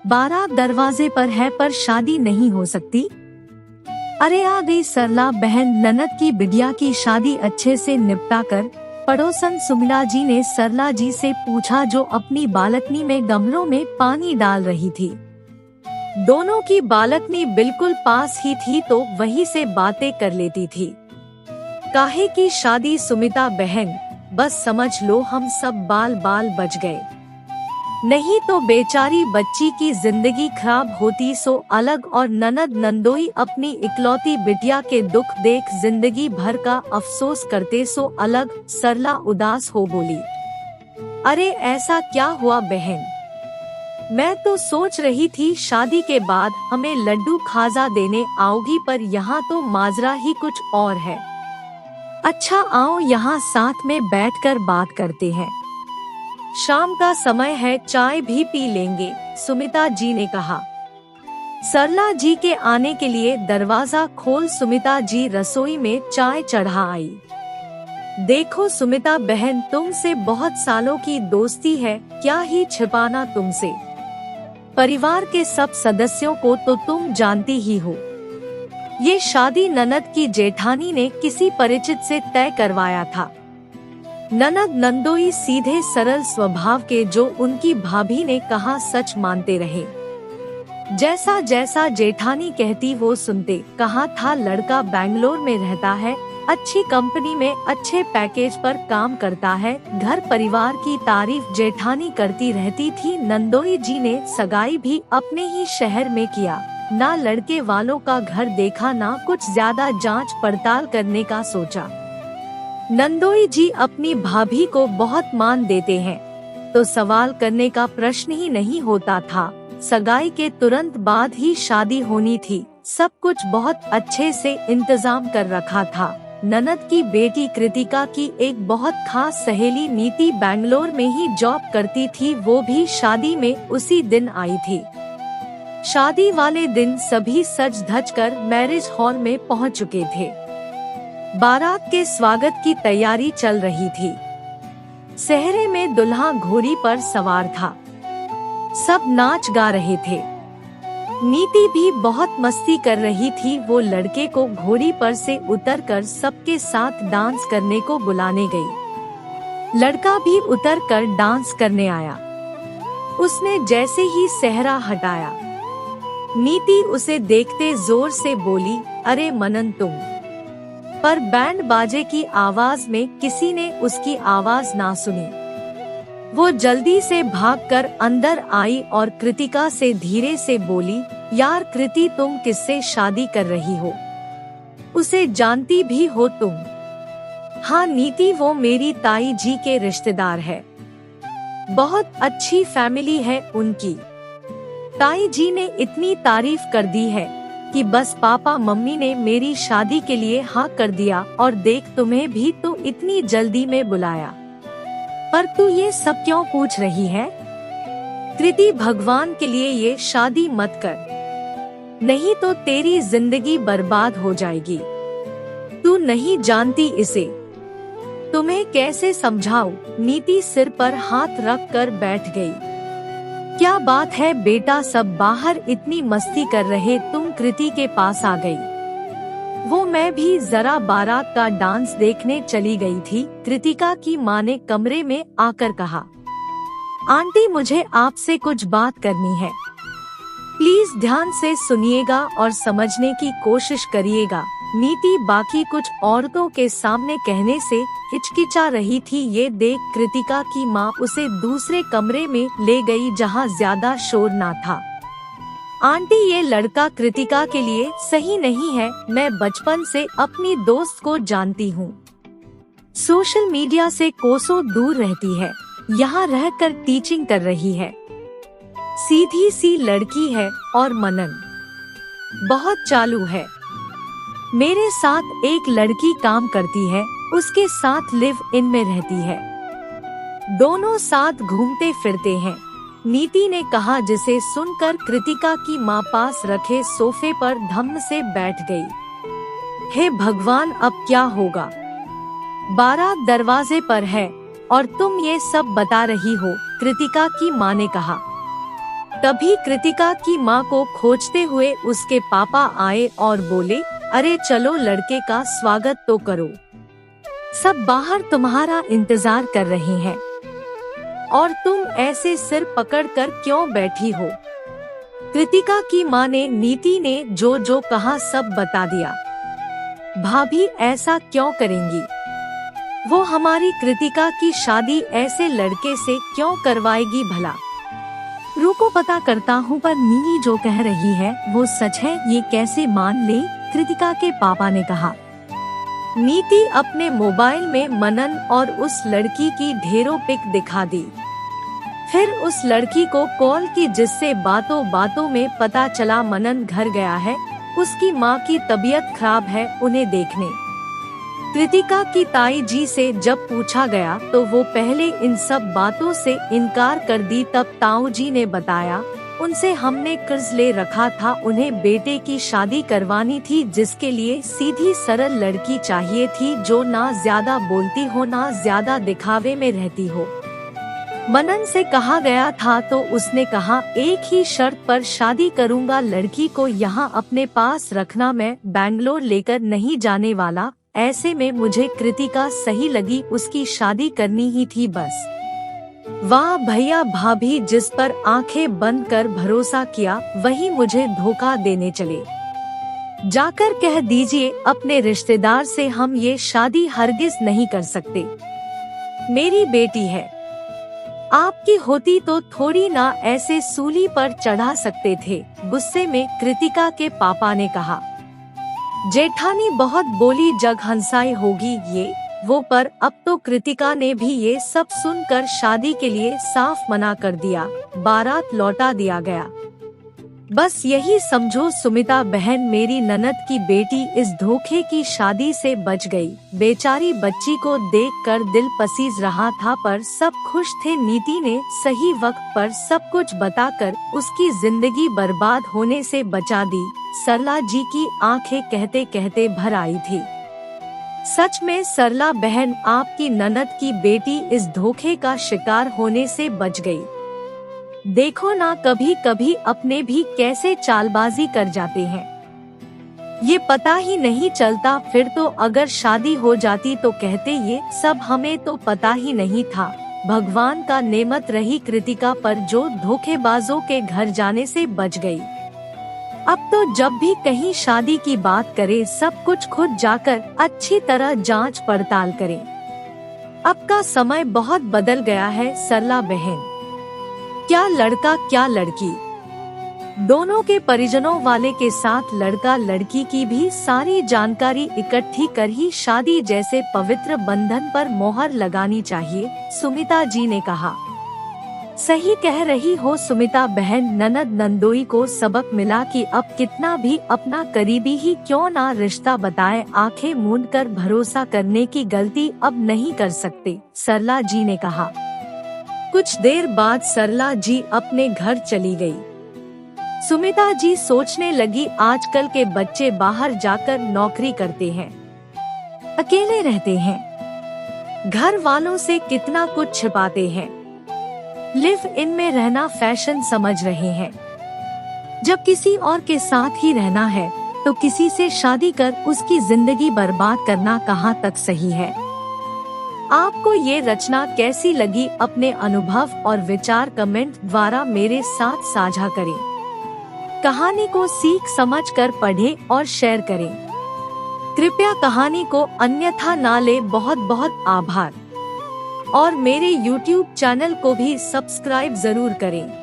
बारात दरवाजे पर है पर शादी नहीं हो सकती। अरे आ गई सरला बहन, ननद की बिटिया की शादी अच्छे से निपटा कर। पड़ोसन सुमिला जी ने सरला जी से पूछा जो अपनी बालकनी में गमलों में पानी डाल रही थी। दोनों की बालकनी बिल्कुल पास ही थी तो वहीं से बातें कर लेती थी। काहे की शादी सुमिता बहन, बस समझ लो हम सब बाल बाल बच गए, नहीं तो बेचारी बच्ची की जिंदगी खराब होती सो अलग। और ननद नंदोई अपनी इकलौती बिटिया के दुख देख जिंदगी भर का अफसोस करते सो अलग। सरला उदास हो बोली, अरे ऐसा क्या हुआ बहन? मैं तो सोच रही थी शादी के बाद हमें लड्डू खाजा देने आओगी, पर यहाँ तो माजरा ही कुछ और है। अच्छा आओ यहाँ साथ में बैठकर बात करते हैं, शाम का समय है, चाय भी पी लेंगे, सुमिता जी ने कहा। सरला जी के आने के लिए दरवाजा खोल सुमिता जी रसोई में चाय चढ़ा आई। देखो सुमिता बहन, तुमसे बहुत सालों की दोस्ती है, क्या ही छिपाना तुमसे। परिवार के सब सदस्यों को तो तुम जानती ही हो। ये शादी ननद की जेठानी ने किसी परिचित से तय करवाया था। ननद नंदोई सीधे सरल स्वभाव के, जो उनकी भाभी ने कहा सच मानते रहे। जैसा जैसा जेठानी कहती वो सुनते। कहा था लड़का बेंगलोर में रहता है, अच्छी कंपनी में अच्छे पैकेज पर काम करता है, घर परिवार की तारीफ जेठानी करती रहती थी। नंदोई जी ने सगाई भी अपने ही शहर में किया, ना लड़के वालों का घर देखा, ना कुछ ज्यादा जांच पड़ताल करने का सोचा। नंदोई जी अपनी भाभी को बहुत मान देते हैं, तो सवाल करने का प्रश्न ही नहीं होता था। सगाई के तुरंत बाद ही शादी होनी थी, सब कुछ बहुत अच्छे से इंतजाम कर रखा था। ननद की बेटी कृतिका की एक बहुत खास सहेली नीति बेंगलोर में ही जॉब करती थी, वो भी शादी में उसी दिन आई थी। शादी वाले दिन सभी सज धज कर मैरिज हॉल में पहुंच चुके थे। बारात के स्वागत की तैयारी चल रही थी। सहरे में दुल्हा घोड़ी पर सवार था, सब नाच गा रहे थे। नीति भी बहुत मस्ती कर रही थी, वो लड़के को घोड़ी पर से उतरकर सबके साथ डांस करने को बुलाने गई। लड़का भी उतरकर डांस करने आया। उसने जैसे ही सेहरा हटाया, नीति उसे देखते जोर से बोली, अरे मनन तुम। पर बैंड बाजे की आवाज में किसी ने उसकी आवाज ना सुनी। वो जल्दी से भागकर अंदर आई और कृतिका से धीरे से बोली, यार कृति, तुम किससे शादी कर रही हो? उसे जानती भी हो तुम? हाँ नीति, वो मेरी ताई जी के रिश्तेदार है, बहुत अच्छी फैमिली है उनकी। ताई जी ने इतनी तारीफ कर दी है कि बस पापा मम्मी ने मेरी शादी के लिए हाँ कर दिया, और देख तुम्हें भी तो इतनी जल्दी में बुलाया। पर तू ये सब क्यों पूछ रही है? कृति, भगवान के लिए ये शादी मत कर, नहीं तो तेरी जिंदगी बर्बाद हो जाएगी। तू नहीं जानती इसे, तुम्हें कैसे समझाऊं? नीति सिर पर हाथ रख कर बैठ गई। क्या बात है बेटा, सब बाहर इतनी मस्ती कर रहे, तुम कृति के पास आ गई। वो मैं भी जरा बारात का डांस देखने चली गई थी, कृतिका की माँ ने कमरे में आकर कहा। आंटी, मुझे आपसे कुछ बात करनी है, प्लीज ध्यान से सुनिएगा और समझने की कोशिश करिएगा। नीति बाकी कुछ औरतों के सामने कहने से हिचकिचा रही थी। ये देख कृतिका की माँ उसे दूसरे कमरे में ले गई जहाँ ज्यादा शोर ना था। आंटी, ये लड़का कृतिका के लिए सही नहीं है, मैं बचपन से अपनी दोस्त को जानती हूँ, सोशल मीडिया से कोसों दूर रहती है, यहाँ रहकर टीचिंग कर रही है, सीधी सी लड़की है और मनन बहुत चालू है। मेरे साथ एक लड़की काम करती है, उसके साथ लिव इन में रहती है, दोनों साथ घूमते फिरते हैं, नीति ने कहा, जिसे सुनकर कृतिका की माँ पास रखे सोफे पर धम्म से बैठ गई। हे भगवान, अब क्या होगा? बारात दरवाजे पर है और तुम ये सब बता रही हो, कृतिका की माँ ने कहा। तभी कृतिका की माँ को खोजते हुए उसके पापा आए और बोले, अरे चलो लड़के का स्वागत तो करो, सब बाहर तुम्हारा इंतजार कर रहे हैं और तुम ऐसे सिर पकड़कर क्यों बैठी हो। कृतिका की माँ ने नीति ने जो जो कहा सब बता दिया। भाभी ऐसा क्यों करेंगी, वो हमारी कृतिका की शादी ऐसे लड़के से क्यों करवाएगी भला। रुको पता करता हूँ, पर नीली जो कह रही है वो सच है, ये कैसे मान ले, कृतिका के पापा ने कहा। नीति अपने मोबाइल में मनन और उस लड़की की ढेरों पिक दिखा दी। फिर उस लड़की को कॉल की, जिससे बातों बातों में पता चला मनन घर गया है, उसकी माँ की तबीयत खराब है उन्हें देखने। कृतिका की ताई जी से जब पूछा गया तो वो पहले इन सब बातों से इनकार कर दी। तब ताऊ जी ने बताया, उनसे हमने कर्ज ले रखा था, उन्हें बेटे की शादी करवानी थी, जिसके लिए सीधी सरल लड़की चाहिए थी, जो ना ज्यादा बोलती हो ना ज्यादा दिखावे में रहती हो। मनन से कहा गया था तो उसने कहा, एक ही शर्त पर शादी करूंगा, लड़की को यहाँ अपने पास रखना, मैं बैंगलोर लेकर नहीं जाने वाला। ऐसे में मुझे कृतिका सही लगी, उसकी शादी करनी ही थी बस। वाह भैया भाभी जिस पर आंखें बंद कर भरोसा किया वही मुझे धोखा देने चले। जाकर कह दीजिए अपने रिश्तेदार से हम ये शादी हरगिज नहीं कर सकते, मेरी बेटी है, आपकी होती तो थोड़ी ना ऐसे सूली पर चढ़ा सकते थे। गुस्से में कृतिका के पापा ने कहा। जेठानी बहुत बोली, जग हंसाई होगी ये वो, पर अब तो कृतिका ने भी ये सब सुनकर शादी के लिए साफ मना कर दिया। बारात लौटा दिया गया। बस यही समझो सुमिता बहन, मेरी ननद की बेटी इस धोखे की शादी से बच गई। बेचारी बच्ची को देखकर दिल पसीज रहा था, पर सब खुश थे। नीति ने सही वक्त पर सब कुछ बताकर उसकी जिंदगी बर्बाद होने से बचा दी। सरला जी की आंखें कहते कहते भर आई थी। सच में सरला बहन, आपकी ननद की बेटी इस धोखे का शिकार होने से बच गई। देखो ना, कभी कभी अपने भी कैसे चालबाजी कर जाते हैं, ये पता ही नहीं चलता। फिर तो अगर शादी हो जाती तो कहते ये सब हमें तो पता ही नहीं था। भगवान का नेमत रही कृतिका पर, जो धोखेबाजों के घर जाने से बच गई। अब तो जब भी कहीं शादी की बात करे, सब कुछ खुद जाकर अच्छी तरह जांच पड़ताल करें। अब का समय बहुत बदल गया है सरला बहन, क्या लड़का क्या लड़की, दोनों के परिजनों वाले के साथ लड़का लड़की की भी सारी जानकारी इकट्ठी कर ही शादी जैसे पवित्र बंधन पर मोहर लगानी चाहिए, सुमिता जी ने कहा। सही कह रही हो सुमिता बहन, ननद नंदोई को सबक मिला कि अब कितना भी अपना करीबी ही क्यों ना रिश्ता बताए, आंखें मूंद कर भरोसा करने की गलती अब नहीं कर सकते, सरला जी ने कहा। कुछ देर बाद सरला जी अपने घर चली गई। सुमिता जी सोचने लगी, आजकल के बच्चे बाहर जाकर नौकरी करते हैं, अकेले रहते हैं, घर वालों से कितना कुछ छिपाते हैं, लिव इन में रहना फैशन समझ रहे हैं। जब किसी और के साथ ही रहना है तो किसी से शादी कर उसकी जिंदगी बर्बाद करना कहाँ तक सही है। आपको ये रचना कैसी लगी, अपने अनुभव और विचार कमेंट द्वारा मेरे साथ साझा करें। कहानी को सीख समझकर पढ़ें और शेयर करें। कृपया कहानी को अन्यथा ना ले। बहुत बहुत आभार। और मेरे YouTube चैनल को भी सब्सक्राइब जरूर करें।